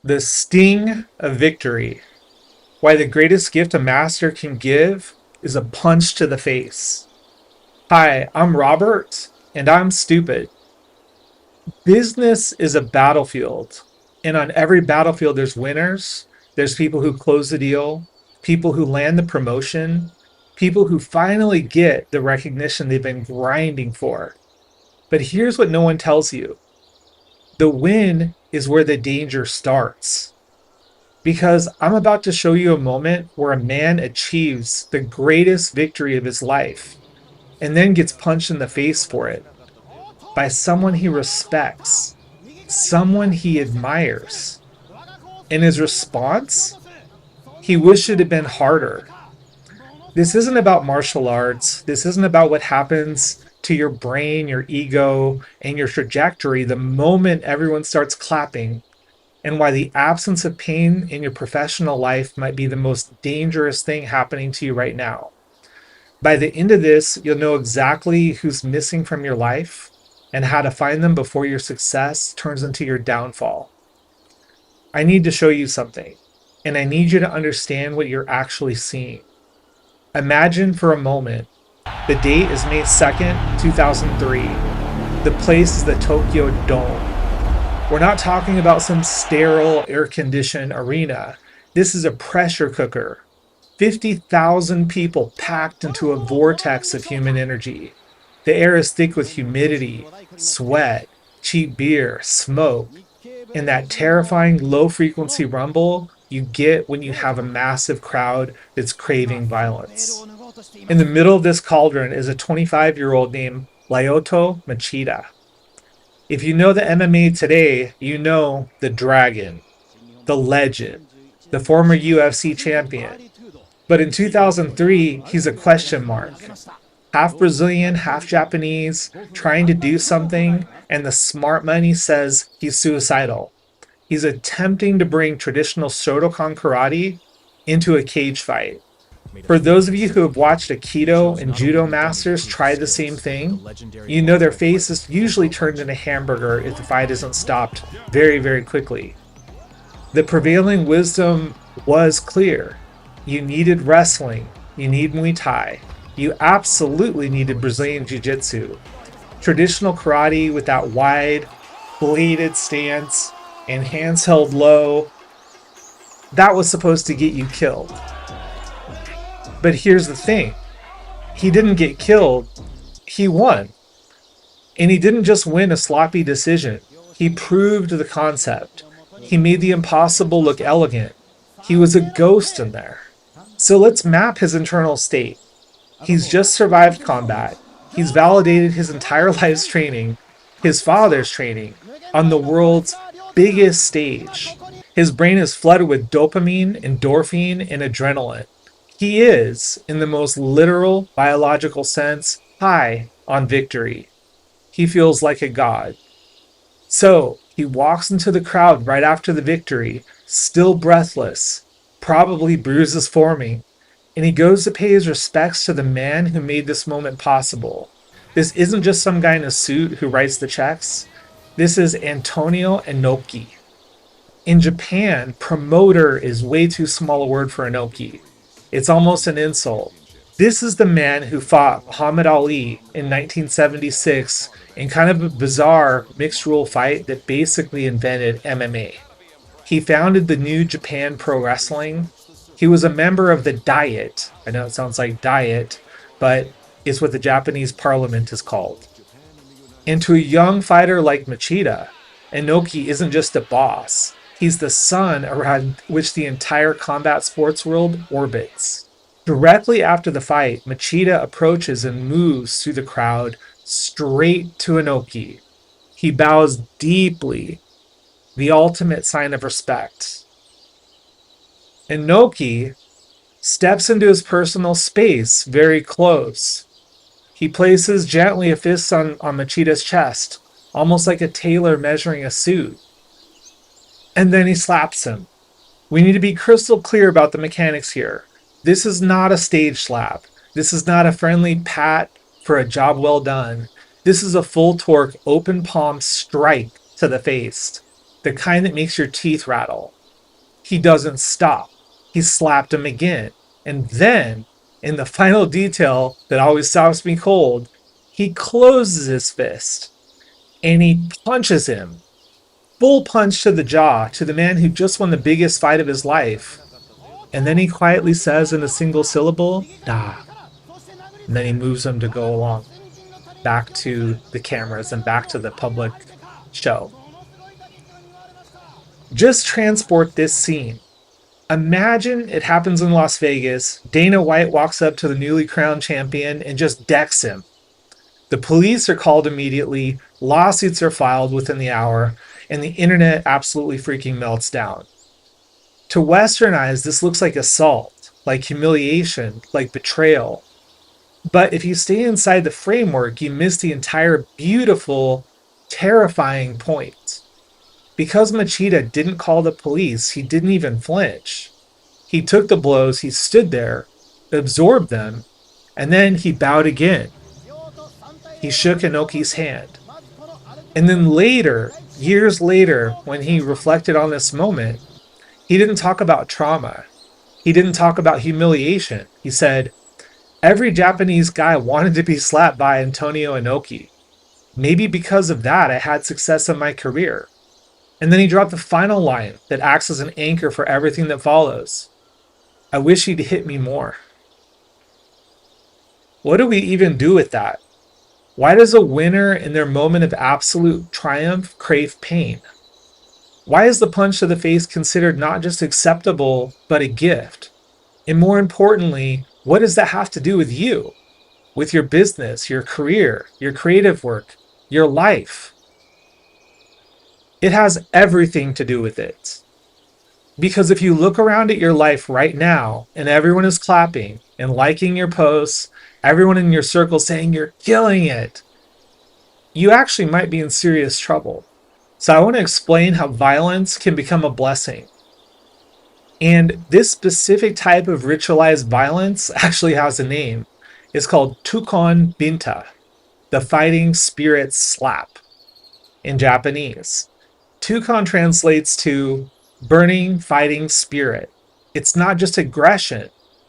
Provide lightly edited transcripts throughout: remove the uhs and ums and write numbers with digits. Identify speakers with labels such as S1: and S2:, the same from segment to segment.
S1: The sting of victory. Why the greatest gift a master can give is a punch to the face. Hi, I'm Robert, and I'm stupid. Business is a battlefield, and on every battlefield, there's winners, there's people who close the deal, people who land the promotion, people who finally get the recognition they've been grinding for. But here's what no one tells you: the win is where the danger starts. Because I'm about to show you a moment where a man achieves the greatest victory of his life and then gets punched in the face for it by someone he respects, someone he admires. And his response? He wished it had been harder. This isn't about martial arts. This isn't about what happens to your brain, your ego, and your trajectory the moment everyone starts clapping, and why the absence of pain in your professional life might be the most dangerous thing happening to you right now. By the end of this, you'll know exactly who's missing from your life and how to find them before your success turns into your downfall. I need to show you something, and I need you to understand what you're actually seeing. Imagine for a moment, the date is May 2nd, 2003. The place is the Tokyo Dome. We're not talking about some sterile, air-conditioned arena. This is a pressure cooker. 50,000 people packed into a vortex of human energy. The air is thick with humidity, sweat, cheap beer, smoke, and that terrifying low-frequency rumble you get when you have a massive crowd that's craving violence. In the middle of this cauldron is a 25-year-old named Lyoto Machida. If you know the MMA today, you know the Dragon, the Legend, the former UFC champion. But in 2003, he's a question mark. Half Brazilian, half Japanese, trying to do something, and the smart money says he's suicidal. He's attempting to bring traditional Shotokan karate into a cage fight. For those of you who have watched Aikido and Judo masters try the same thing, you know their face is usually turned into a hamburger if the fight isn't stopped very, very quickly. The prevailing wisdom was clear. You needed wrestling. You need Muay Thai. You absolutely needed Brazilian Jiu-Jitsu. Traditional karate with that wide, bladed stance and hands held low, that was supposed to get you killed. But here's the thing. He didn't get killed. He won. And he didn't just win a sloppy decision. He proved the concept. He made the impossible look elegant. He was a ghost in there. So let's map his internal state. He's just survived combat. He's validated his entire life's training, his father's training, on the world's biggest stage. His brain is flooded with dopamine, endorphin, and adrenaline. He is, in the most literal biological sense, high on victory. He feels like a god. So he walks into the crowd right after the victory, still breathless, probably bruises forming, and he goes to pay his respects to the man who made this moment possible. This isn't just some guy in a suit who writes the checks. This is Antonio Inoki. In Japan, promoter is way too small a word for Inoki. It's almost an insult. This is the man who fought Muhammad Ali in 1976 in kind of a bizarre mixed rule fight that basically invented MMA. He founded the New Japan Pro Wrestling. He was a member of the Diet. I know it sounds like diet, but it's what the Japanese parliament is called. And to a young fighter like Machida, Inoki isn't just a boss. He's the sun around which the entire combat sports world orbits. Directly after the fight, Machida approaches and moves through the crowd straight to Inoki. He bows deeply, the ultimate sign of respect. Inoki steps into his personal space very close. He places gently a fist on Machida's chest, almost like a tailor measuring a suit. And then he slaps him. We need to be crystal clear about the mechanics here. This is not a stage slap. This is not a friendly pat for a job well done. This is a full torque, open palm strike to the face. The kind that makes your teeth rattle. He doesn't stop. He slapped him again. And then, in the final detail that always stops me cold, he closes his fist and he punches him. Full punch to the jaw to the man who just won the biggest fight of his life. And then he quietly says in a single syllable, "Da." And then he moves him to go along back to the cameras and back to the public show. Just transport this scene. Imagine it happens in Las Vegas. Dana White walks up to the newly crowned champion and just decks him. The police are called immediately, lawsuits are filed within the hour, and the internet absolutely freaking melts down. To Western eyes, this looks like assault, like humiliation, like betrayal. But if you stay inside the framework, you miss the entire beautiful, terrifying point. Because Machida didn't call the police, he didn't even flinch. He took the blows, he stood there, absorbed them, and then he bowed again. He shook Inoki's hand. And then later, years later, when he reflected on this moment, he didn't talk about trauma. He didn't talk about humiliation. He said, every Japanese guy wanted to be slapped by Antonio Inoki. Maybe because of that, I had success in my career. And then he dropped the final line that acts as an anchor for everything that follows. I wish he'd hit me more. What do we even do with that? Why does a winner in their moment of absolute triumph crave pain? Why is the punch to the face considered not just acceptable, but a gift? And more importantly, what does that have to do with you? With your business, your career, your creative work, your life? It has everything to do with it. Because if you look around at your life right now and everyone is clapping and liking your posts, everyone in your circle saying you're killing it, you actually might be in serious trouble. So I want to explain how violence can become a blessing. And this specific type of ritualized violence actually has a name. It's called Tukon Binta, the fighting spirit slap in Japanese. Tukon translates to burning fighting spirit. It's not just aggression,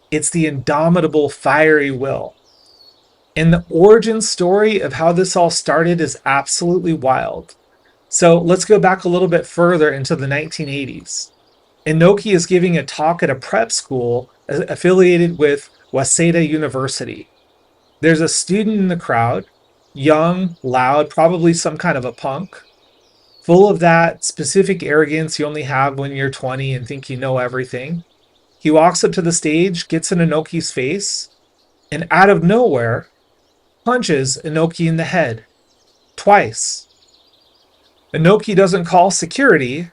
S1: it's the indomitable fiery will. And the origin story of how this all started is absolutely wild. So let's go back a little bit further into the 1980s. Inoki is giving a talk at a prep school affiliated with Waseda University. There's a student in the crowd, young, loud, probably some kind of a punk, full of that specific arrogance you only have when you're 20 and think you know everything. He walks up to the stage, gets in Inoki's face, and out of nowhere, punches Inoki in the head. Twice. Inoki doesn't call security.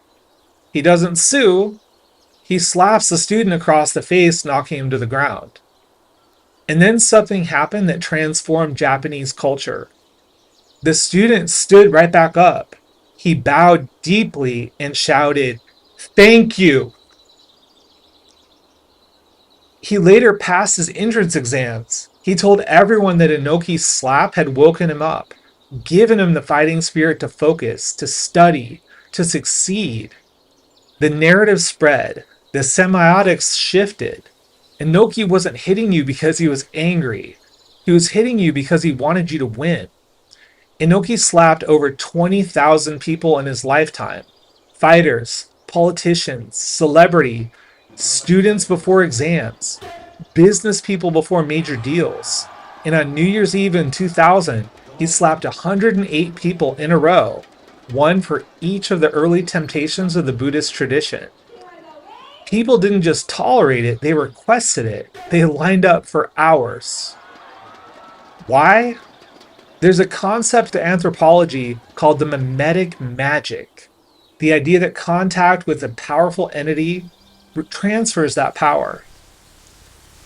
S1: He doesn't sue. He slaps the student across the face, knocking him to the ground. And then something happened that transformed Japanese culture. The student stood right back up. He bowed deeply and shouted, "Thank you." He later passed his entrance exams. He told everyone that Inoki's slap had woken him up, given him the fighting spirit to focus, to study, to succeed. The narrative spread. The semiotics shifted. Inoki wasn't hitting you because he was angry. He was hitting you because he wanted you to win. Inoki slapped over 20,000 people in his lifetime. Fighters, politicians, celebrity, students before exams, business people before major deals. And on New Year's Eve in 2000, he slapped 108 people in a row, one for each of the early temptations of the Buddhist tradition. People didn't just tolerate it, they requested it. They lined up for hours. Why? There's a concept in anthropology called the mimetic magic. The idea that contact with a powerful entity transfers that power.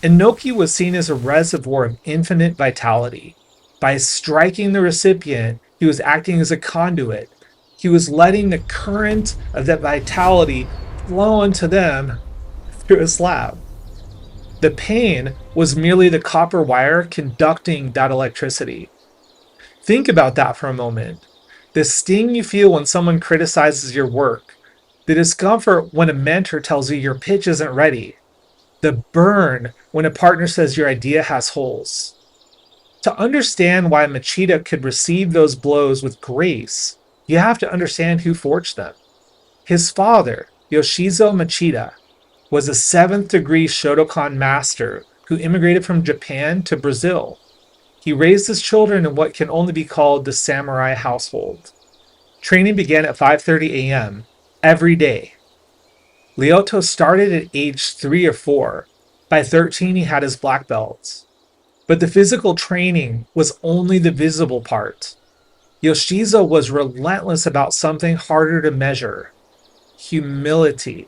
S1: Inoki was seen as a reservoir of infinite vitality. By striking the recipient, he was acting as a conduit. He was letting the current of that vitality flow into them through a slap. The pain was merely the copper wire conducting that electricity. Think about that for a moment. The sting you feel when someone criticizes your work, The discomfort when a mentor tells you your pitch isn't ready. The burn when a partner says your idea has holes. To understand why Machida could receive those blows with grace, you have to understand who forged them. His father, Yoshizo Machida, was a seventh degree Shotokan master who immigrated from Japan to Brazil. He raised his children in what can only be called the samurai household. Training began at 5:30 a.m. every day. Lyoto started at age 3 or 4. By 13, he had his black belts. But the physical training was only the visible part. Yoshizo was relentless about something harder to measure: humility.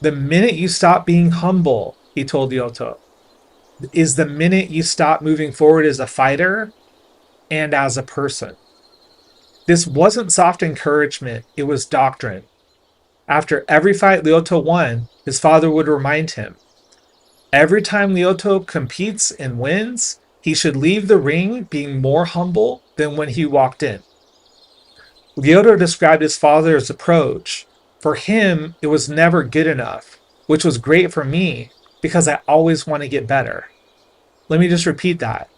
S1: The minute you stop being humble, he told Lyoto, is the minute you stop moving forward as a fighter and as a person. This wasn't soft encouragement, it was doctrine. After every fight Lyoto won, his father would remind him, every time Lyoto competes and wins, he should leave the ring being more humble than when he walked in. Lyoto described his father's approach. For him, it was never good enough, which was great for me because I always want to get better. Let me just repeat that.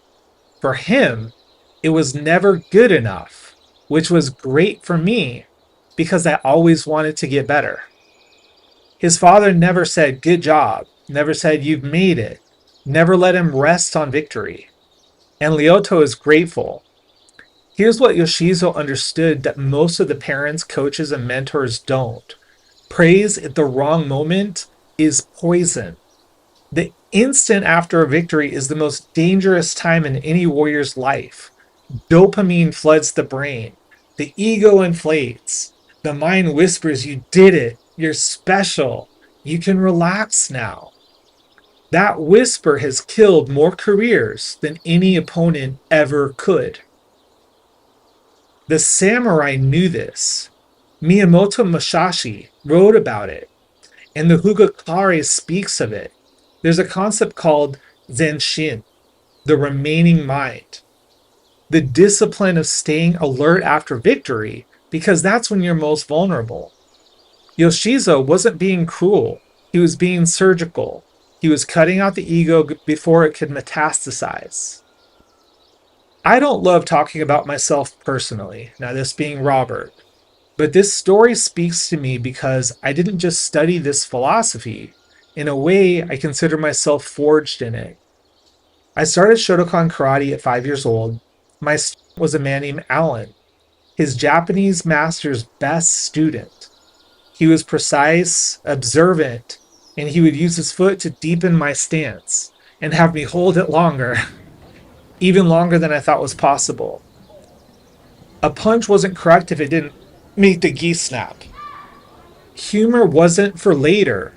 S1: For him, it was never good enough, which was great for me because I always wanted to get better. His father never said, good job, never said, you've made it, never let him rest on victory. And Lyoto is grateful. Here's what Yoshizo understood that most of the parents, coaches, and mentors don't. Praise at the wrong moment is poison. The instant after a victory is the most dangerous time in any warrior's life. Dopamine floods the brain. The ego inflates. The mind whispers, you did it. You're special. You can relax now. That whisper has killed more careers than any opponent ever could. The samurai knew this. Miyamoto Musashi wrote about it, and the Hugakari speaks of it. There's a concept called Zenshin, the remaining mind. The discipline of staying alert after victory, because that's when you're most vulnerable. Yoshizo wasn't being cruel, he was being surgical. He was cutting out the ego before it could metastasize. I don't love talking about myself personally, now this being Robert, but this story speaks to me because I didn't just study this philosophy. In a way, I consider myself forged in it. I started Shotokan karate at 5 years old. My student was a man named Alan, his Japanese master's best student. He was precise, observant, and he would use his foot to deepen my stance and have me hold it longer, even longer than I thought was possible. A punch wasn't correct if it didn't make the gi snap. Humor wasn't for later,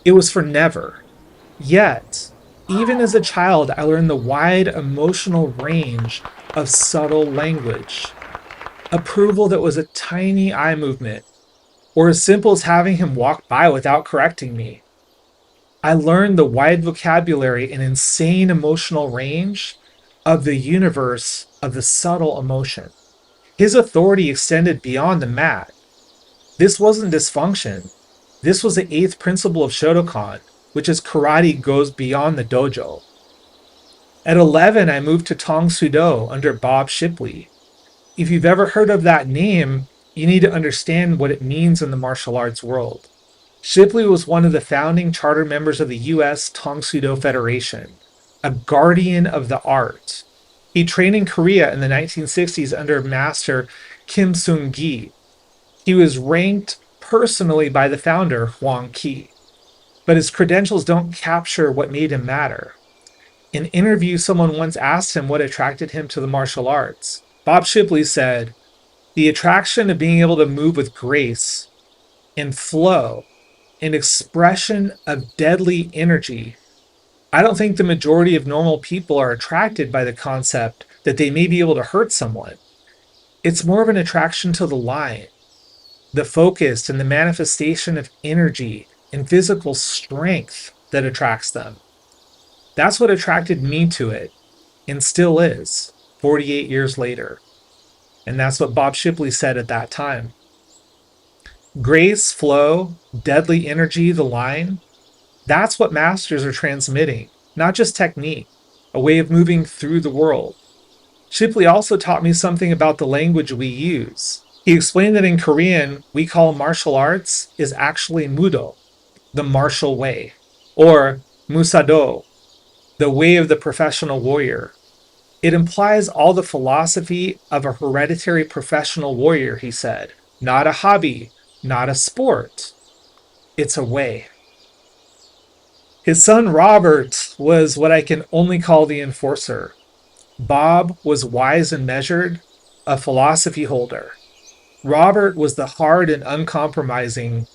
S1: it was for never. Yet, even as a child, I learned the wide emotional range of subtle language. Approval that was a tiny eye movement, or as simple as having him walk by without correcting me. I learned the wide vocabulary and insane emotional range of the universe of the subtle emotion. His authority extended beyond the mat. This wasn't dysfunction. This was the eighth principle of Shotokan, which is karate goes beyond the dojo. At 11, I moved to Tong Sudo under Bob Shipley. If you've ever heard of that name, you need to understand what it means in the martial arts world. Shipley was one of the founding charter members of the U.S. Tong Sudo Federation, a guardian of the art. He trained in Korea in the 1960s under Master Kim Seung-gi. He was ranked personally by the founder, Hwang Ki. But his credentials don't capture what made him matter. In an interview, someone once asked him what attracted him to the martial arts. Bob Shipley said, the attraction of being able to move with grace and flow, an expression of deadly energy. I don't think the majority of normal people are attracted by the concept that they may be able to hurt someone. It's more of an attraction to the line, the focus and the manifestation of energy and physical strength that attracts them. That's what attracted me to it, and still is, 48 years later. And that's what Bob Shipley said at that time. Grace, flow, deadly energy, the line. That's what masters are transmitting, not just technique, a way of moving through the world. Shipley also taught me something about the language we use. He explained that in Korean, we call martial arts is actually mudo, the martial way, or musado, the way of the professional warrior. It implies all the philosophy of a hereditary professional warrior, he said. Not a hobby, not a sport. It's a way. His son Robert was what I can only call the enforcer. Bob was wise and measured, a philosophy holder. Robert was the hard and uncompromising,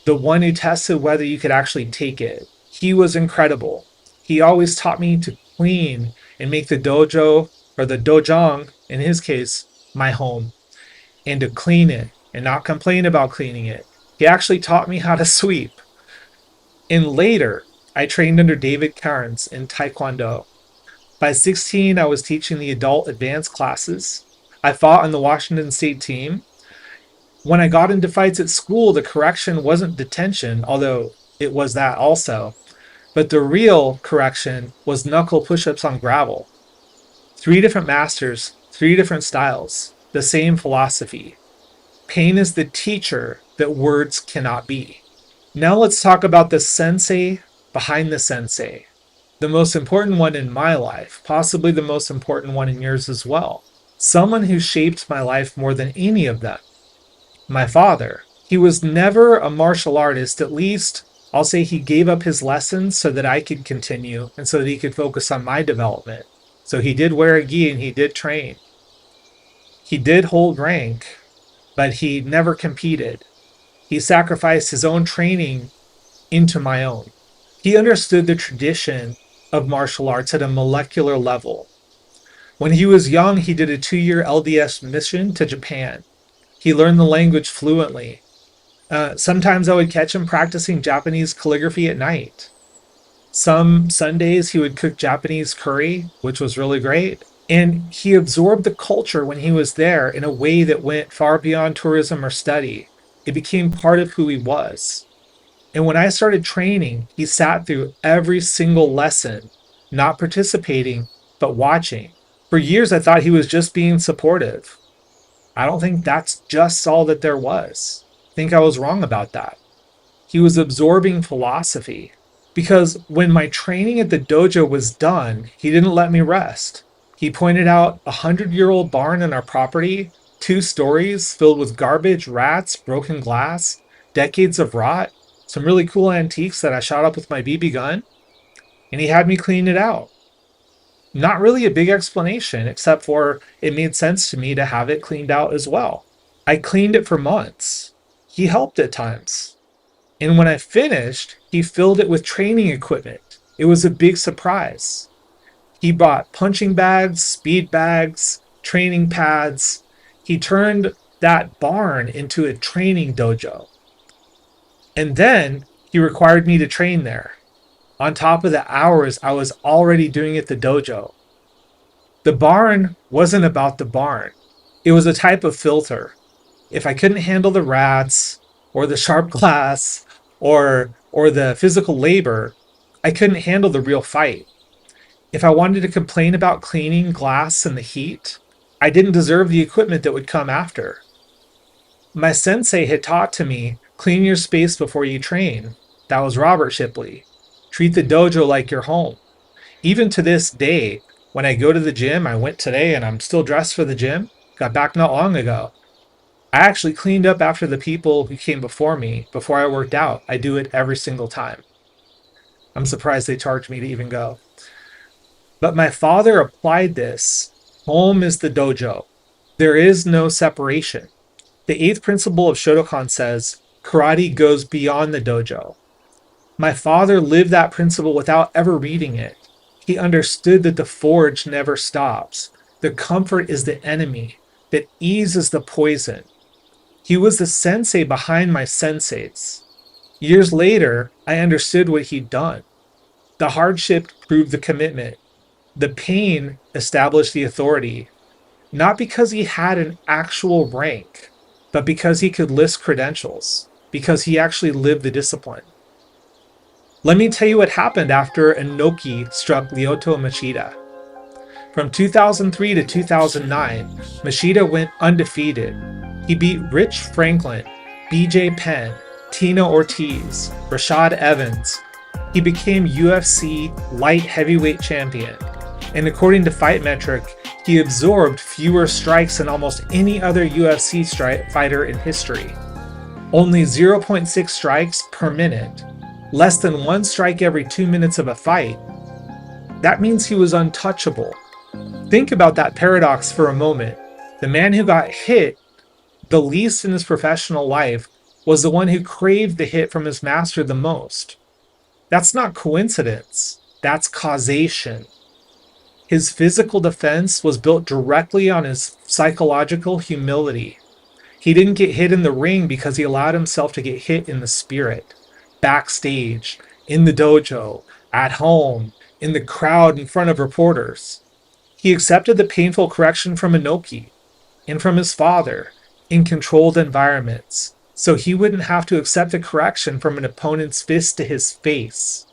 S1: the one who tested whether you could actually take it. He was incredible. He always taught me to clean and make the dojo, or the dojang, in his case, my home, and to clean it and not complain about cleaning it. He actually taught me how to sweep. And later, I trained under David Carnes in Taekwondo. By 16, I was teaching the adult advanced classes. I fought on the Washington State team. When I got into fights at school, the correction wasn't detention, although it was that also. But the real correction was knuckle push ups on gravel. 3 different masters, 3 different styles, the same philosophy. Pain is the teacher that words cannot be. Now let's talk about the sensei behind the sensei. The most important one in my life, possibly the most important one in yours as well. Someone who shaped my life more than any of them. My father. He was never a martial artist, at least I'll say he gave up his lessons so that I could continue and so that he could focus on my development. So he did wear a gi and he did train. He did hold rank, but he never competed. He sacrificed his own training into my own. He understood the tradition of martial arts at a molecular level. When he was young, he did a 2-year LDS mission to Japan. He learned the language fluently. Sometimes I would catch him practicing Japanese calligraphy at night. Some Sundays he would cook Japanese curry, which was really great. And he absorbed the culture when he was there in a way that went far beyond tourism or study. It became part of who he was. And when I started training, he sat through every single lesson, not participating, but watching. For years, I thought he was just being supportive. I don't think that's just all that there was. I think I was wrong about that. He was absorbing philosophy. Because when my training at the dojo was done, he didn't let me rest. He pointed out a 100-year-old barn in our property, 2 stories filled with garbage, rats, broken glass, decades of rot, some really cool antiques that I shot up with my BB gun, and he had me clean it out. Not really a big explanation, except for it made sense to me to have it cleaned out as well. I cleaned it for months. He helped at times. And when I finished, he filled it with training equipment. It was a big surprise. He bought punching bags, speed bags, training pads. He turned that barn into a training dojo. And then he required me to train there, on top of the hours I was already doing at the dojo. The barn wasn't about the barn. It was a type of filter. If I couldn't handle the rats or the sharp glass or the physical labor, I couldn't handle the real fight. If I wanted to complain about cleaning glass in the heat, I didn't deserve the equipment that would come after. My sensei had taught to me, clean your space before you train. That was Robert Shipley. Treat the dojo like your home. Even to this day, when I go to the gym, I went today and I'm still dressed for the gym, got back not long ago. I actually cleaned up after the people who came before me before I worked out. I do it every single time. I'm surprised they charged me to even go. But my father applied this. Home is the dojo. There is no separation. The 8th principle of Shotokan says, karate goes beyond the dojo. My father lived that principle without ever reading it. He understood that the forge never stops. The comfort is the enemy, that ease is the poison. He was the sensei behind my senseis. Years later, I understood what he'd done. The hardship proved the commitment. The pain established the authority, not because he had an actual rank, but because he could list credentials, because he actually lived the discipline. Let me tell you what happened after Inoki struck Lyoto Machida. From 2003 to 2009, Machida went undefeated. He beat Rich Franklin, BJ Penn, Tino Ortiz, Rashad Evans. He became UFC light heavyweight champion. And according to Fight Metric, he absorbed fewer strikes than almost any other UFC fighter in history. Only 0.6 strikes per minute, less than 1 strike every 2 minutes of a fight. That means he was untouchable. Think about that paradox for a moment. The man who got hit the least in his professional life was the one who craved the hit from his master the most. That's not coincidence, that's causation. His physical defense was built directly on his psychological humility. He didn't get hit in the ring because he allowed himself to get hit in the spirit, backstage, in the dojo, at home, in the crowd in front of reporters. He accepted the painful correction from Inoki and from his father in controlled environments, so he wouldn't have to accept a correction from an opponent's fist to his face.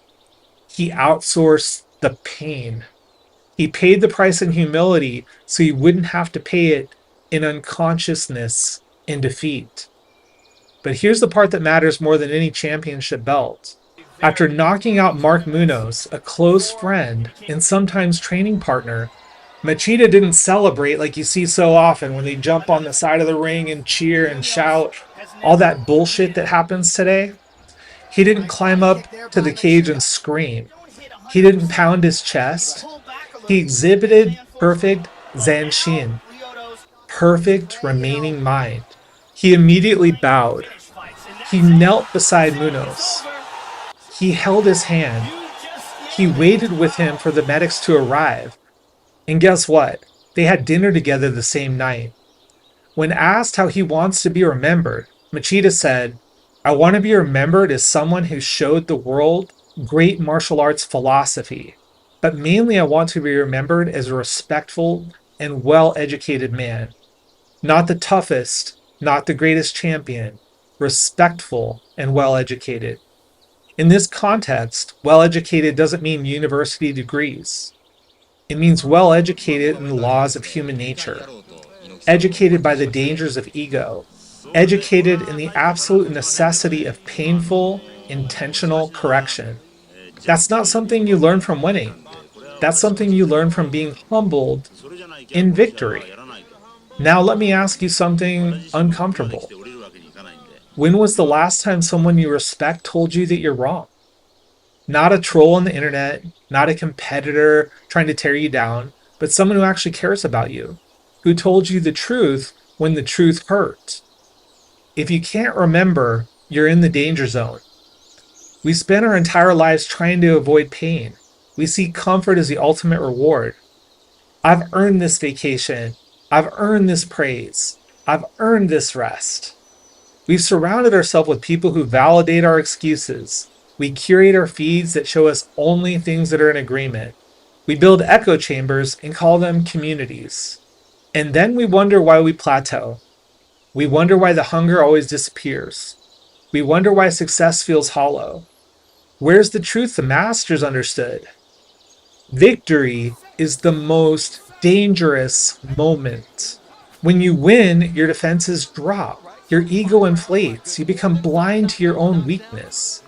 S1: He outsourced the pain. He paid the price in humility so he wouldn't have to pay it in unconsciousness and defeat. But here's the part that matters more than any championship belt. After knocking out Mark Munoz, a close friend and sometimes training partner, Machida didn't celebrate like you see so often when they jump on the side of the ring and cheer and shout, all that bullshit that happens today. He didn't climb up to the cage and scream. He didn't pound his chest. He exhibited perfect zanshin, perfect remaining mind. He immediately bowed. He knelt beside Munoz. He held his hand. He waited with him for the medics to arrive. And guess what? They had dinner together the same night. When asked how he wants to be remembered, Machida said, "I want to be remembered as someone who showed the world great martial arts philosophy, but mainly I want to be remembered as a respectful and well-educated man. Not the toughest, not the greatest champion, respectful and well-educated." In this context, well-educated doesn't mean university degrees. It means well-educated in the laws of human nature, educated by the dangers of ego, educated in the absolute necessity of painful, intentional correction. That's not something you learn from winning. That's something you learn from being humbled in victory. Now let me ask you something uncomfortable. When was the last time someone you respect told you that you're wrong? Not a troll on the internet, not a competitor trying to tear you down, but someone who actually cares about you, who told you the truth when the truth hurt. If you can't remember, you're in the danger zone. We spend our entire lives trying to avoid pain. We see comfort as the ultimate reward. I've earned this vacation. I've earned this praise. I've earned this rest. We've surrounded ourselves with people who validate our excuses. We curate our feeds that show us only things that are in agreement. We build echo chambers and call them communities. And then we wonder why we plateau. We wonder why the hunger always disappears. We wonder why success feels hollow. Where's the truth the masters understood? Victory is the most dangerous moment. When you win, your defenses drop. Your ego inflates. You become blind to your own weakness.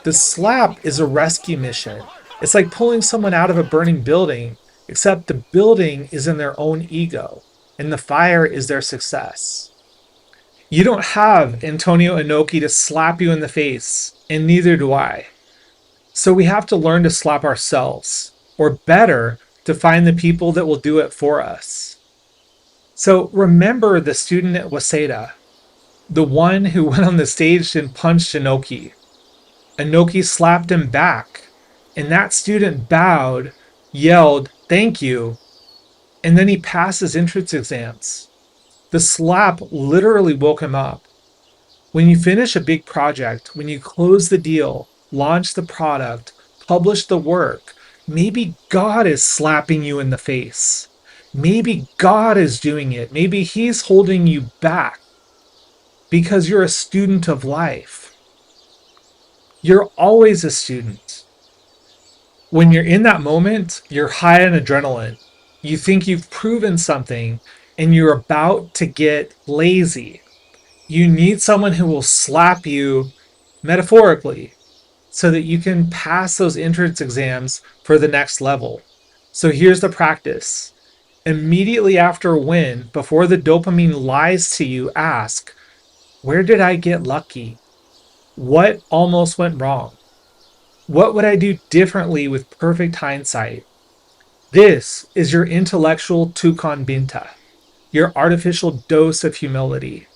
S1: The slap is a rescue mission. It's like pulling someone out of a burning building, except the building is in their own ego, and the fire is their success. You don't have Antonio Inoki to slap you in the face, and neither do I. So we have to learn to slap ourselves, or better, to find the people that will do it for us. So remember the student at Waseda, the one who went on the stage and punched Inoki. Inoki slapped him back, and that student bowed, yelled, "Thank you," and then he passed his entrance exams. The slap literally woke him up. When you finish a big project, when you close the deal, launch the product, publish the work, maybe God is slapping you in the face. Maybe God is doing it. Maybe He's holding you back. because you're a student of life. You're always a student. When you're in that moment, you're high on adrenaline. You think you've proven something and you're about to get lazy. You need someone who will slap you metaphorically so that you can pass those entrance exams for the next level. So here's the practice. Immediately after a win, before the dopamine lies to you, ask, where did I get lucky? What almost went wrong? What would I do differently with perfect hindsight? This is your intellectual tukon binta, your artificial dose of humility.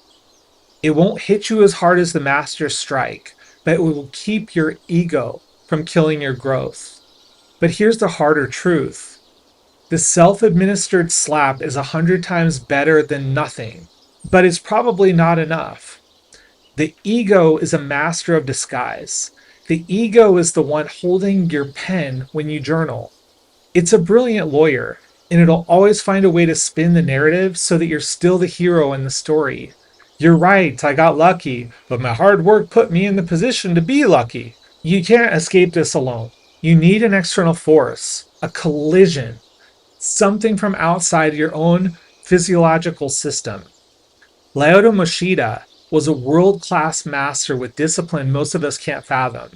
S1: It won't hit you as hard as the master's strike, but it will keep your ego from killing your growth. But here's the harder truth. The self-administered slap is 100 times better than nothing, but it's probably not enough. The ego is a master of disguise. The ego is the one holding your pen when you journal. It's a brilliant lawyer, and it'll always find a way to spin the narrative so that you're still the hero in the story. You're right, I got lucky, but my hard work put me in the position to be lucky. You can't escape this alone. You need an external force, a collision, something from outside your own physiological system. Lyoto Machida was a world-class master with discipline most of us can't fathom,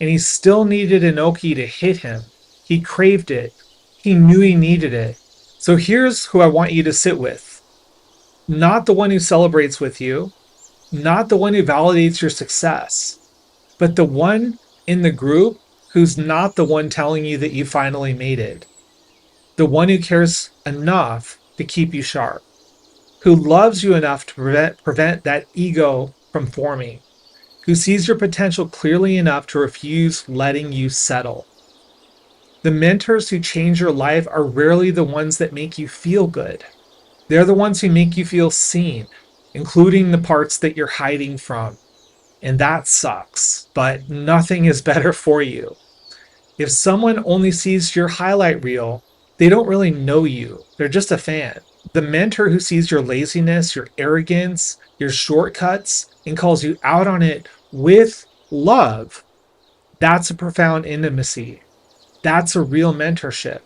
S1: and he still needed Inoki to hit him. He craved it. He knew he needed it. So here's who I want you to sit with. Not the one who celebrates with you, not the one who validates your success, but the one in the group who's not the one telling you that you finally made it. The one who cares enough to keep you sharp, who loves you enough to prevent that ego from forming, who sees your potential clearly enough to refuse letting you settle. The mentors who change your life are rarely the ones that make you feel good. They're the ones who make you feel seen, including the parts that you're hiding from. And that sucks, but nothing is better for you. If someone only sees your highlight reel, they don't really know you. They're just a fan. The mentor who sees your laziness, your arrogance, your shortcuts, and calls you out on it with love, that's a profound intimacy. That's a real mentorship.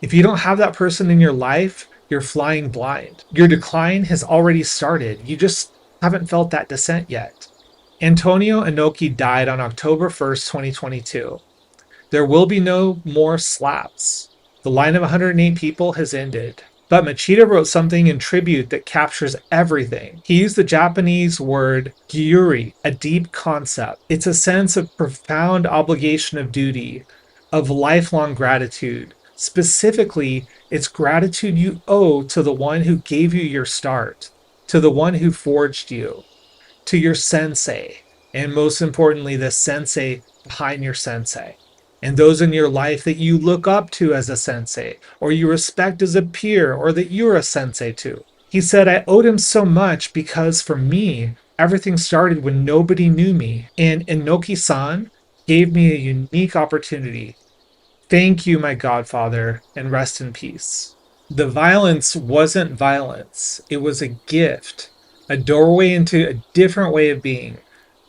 S1: If you don't have that person in your life, you're flying blind. Your decline has already started. You just haven't felt that descent yet. Antonio Inoki died on October 1st, 2022. There will be no more slaps. The line of 108 people has ended. But Machida wrote something in tribute that captures everything. He used the Japanese word gyuri, a deep concept. It's a sense of profound obligation of duty, of lifelong gratitude. Specifically, it's gratitude you owe to the one who gave you your start, to the one who forged you, to your sensei, and most importantly, the sensei behind your sensei, and those in your life that you look up to as a sensei, or you respect as a peer, or that you're a sensei to. He said, I owed him so much because for me, everything started when nobody knew me, and Inoki-san gave me a unique opportunity. Thank you, my godfather, and rest in peace. The violence wasn't violence. It was a gift, a doorway into a different way of being,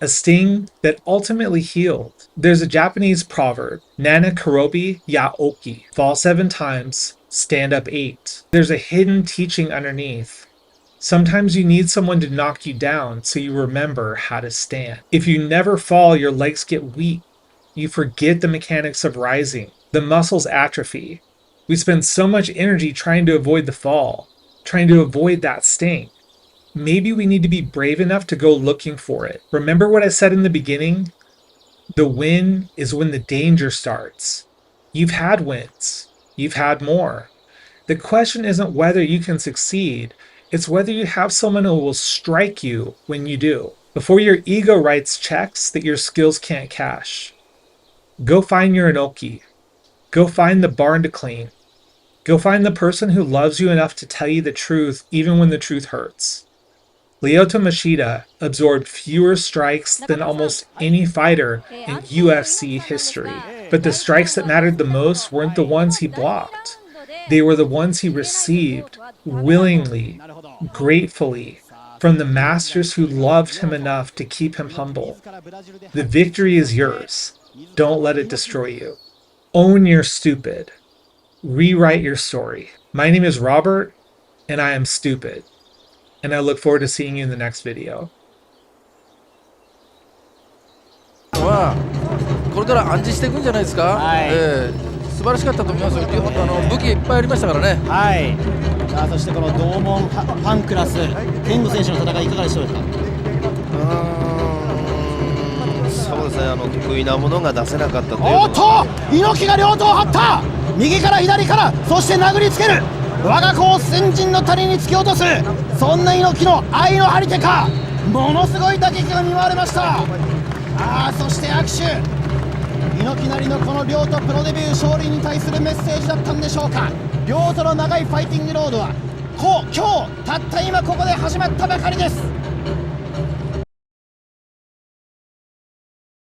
S1: a sting that ultimately healed. There's a Japanese proverb, Nana karobi ya oki, fall 7 times, stand up 8. There's a hidden teaching underneath. Sometimes you need someone to knock you down so you remember how to stand. If you never fall, your legs get weak. You forget the mechanics of rising. The muscles atrophy. We spend so much energy trying to avoid the fall, trying to avoid that sting. Maybe we need to be brave enough to go looking for it. Remember what I said in the beginning? The win is when the danger starts. You've had wins. You've had more. The question isn't whether you can succeed. It's whether you have someone who will strike you when you do. Before your ego writes checks that your skills can't cash. Go find your Inoki. Go find the barn to clean. Go find the person who loves you enough to tell you the truth even when the truth hurts. Lyoto Machida absorbed fewer strikes than almost any fighter in UFC history. But the strikes that mattered the most weren't the ones he blocked. They were the ones he received willingly, gratefully, from the masters who loved him enough to keep him humble. The victory is yours. Don't let it destroy you. Own your stupid. Rewrite your story. My name is Robert, and I am stupid. And I look forward to seeing you in the next video.
S2: これから暗示していくんじゃないですか。素晴らしかったと思いますよ。武器いっぱいありましたからね。
S3: はい。さあそしてこの同門ファンクラス天狗選手の戦いいかがでしょうか。
S4: そうですね、得意なものが出せなかったという。
S3: おっと猪木が両刀を張った。右から左からそして殴りつける。我が子を先人の谷に突き落とす、そんな猪木の愛の張り手か。ものすごい打撃が見舞われました。そして握手。猪木なりのこの両刀プロデビュー勝利に対するメッセージだったんでしょうか。両刀の長いファイティングロードは今日たった今ここで始まったばかりです。